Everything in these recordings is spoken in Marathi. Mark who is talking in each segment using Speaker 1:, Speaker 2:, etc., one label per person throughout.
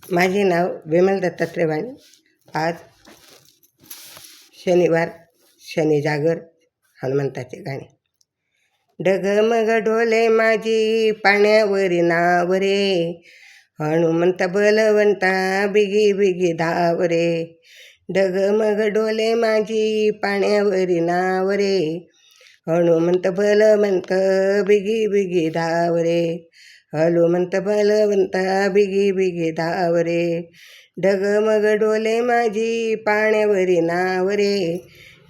Speaker 1: माझे नाव विमल दत्तात्रय वाणी. आज शनिवार, शनी जागर, हनुमंताचे गाणे. डगमग डोले माझी पाण्यावरी नाव रे, हनुमंत बलवंता बिगी बिगी धाव रे. डगमग डोले माझी पाण्यावरी नाव रे, हनुमंत बलवंत बिगी बिगी धाव रे. हनुमंत बलवंता बिगी बिगी धाव रे. डगमग डोले माझी पाण्यावरी नाव रे,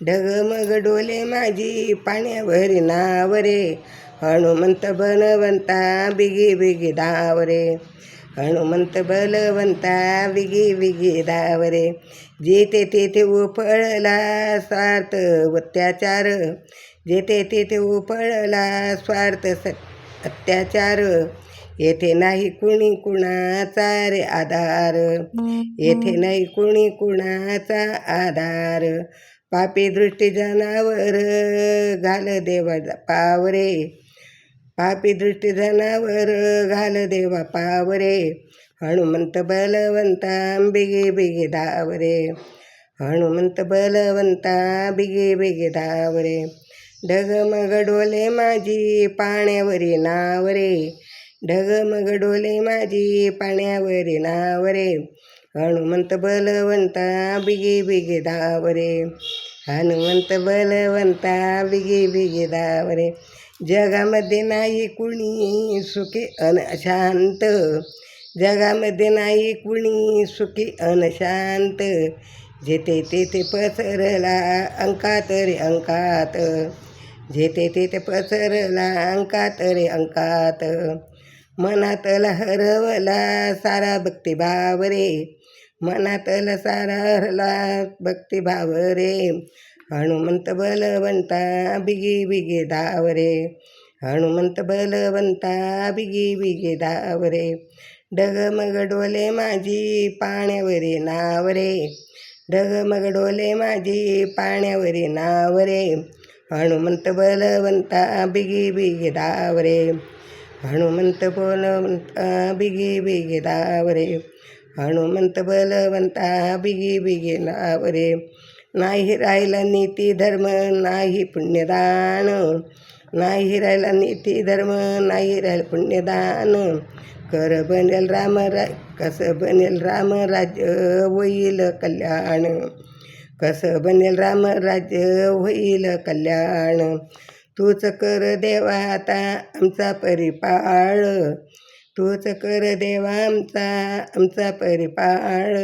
Speaker 1: डगमग डोले माझी पाण्यावरी नाव रे. हनुमंत बलवंता बिगी बिगी धाव रे, हनुमंत बलवंता बिगी बिगी धाव रे. जेथे तेथे उपळला स्वार्थ अत्याचार, जेथे तेथे उपळला स्वार्थ अत्याचार. येथे नाही कुणी कुणाचा रे आधार, येथे नाही कुणी कुणाचा आधार. पापी दृष्टी जनावर घाल देवा पावरे, पापी दृष्टी जनावर घाल देवा पावरे. हनुमंत बलवंता बिगी बिगी धाव रे, हनुमंत बलवंता बिगी बिगी धाव रे. डगमग डोले माझी पाण्यावरी नाव रे, डगमग डोले माझी पाण्यावरी नाव रे. हनुमंत बलवंता बिगी बिगी धाव रे, हनुमंत बलवंता बिगी बिगी धाव रे. जगामध्ये नाही कुणी सुखी अनशांत, जगामध्ये नाही कुणी सुखी अनशांत. जेथे तेथे पसरला अंकात रे अंकात, जेथे तेथे पसरला अंकात रे अंकात. मनातला हरवला सारा भक्तिभाव रे, मनातला सारा हरला भक्तिभाव रे. हनुमंत बलवंता बिगी बिगी धाव रे, हनुमंत बलवंता बिगी बिगी धाव रे. डगमग डोले माझी पाण्यावरी नाव रे, डगमग डोले माझी पाण्यावरी नाव रे. हनुमंत बलवंता बिगी बिगी धाव रे, हनुमंत बलवंता बिगी बिगी धाव रे. हनुमंत बलवंता बिगी बिगी धाव रे. नाही राहिला नीती धर्म नाही पुण्यदान, नाही राहिला नीती धर्म नाही राहिला पुण्यदान. कर बनेल कसं बनेल राम राज्य होईल कल्याण, कसं बनेल राम राज्य होईल कल्याण. तूच कर देवा आता आमचा परिपाळ, तूच कर देवा आमचा परिपाळ.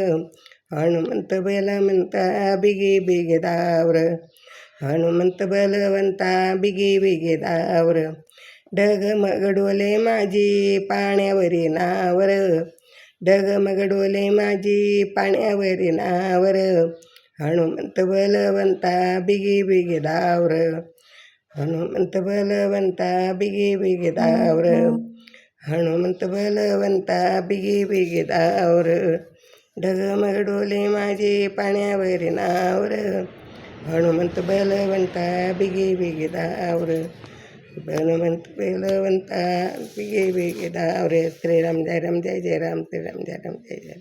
Speaker 1: हनुमंत बलवंता बिगी बिगी धाव रे, हनुमंत बलवंता बिगी बिगी धाव रे. डगमग डोले माझी पाण्यावरी नाव रे, डगमग डोले माझी पाण्यावरी नाव रे. हनुमंत बलवंता बिगी बिगी धाव रे, हनुमंत बलवंता बिगी बिगी धाव रे. हनुमंत बलवंता बिगी बिगी धाव रे. डगमग डोले माझी पाण्यावरी नाव रे, हनुमंत बलवंता बिगी बिगी धाव रे, हनुमंत बलवंता बिगी बिगी धाव रे. श्रीराम जय राम जय जय राम, श्रीराम जय राम जय जय.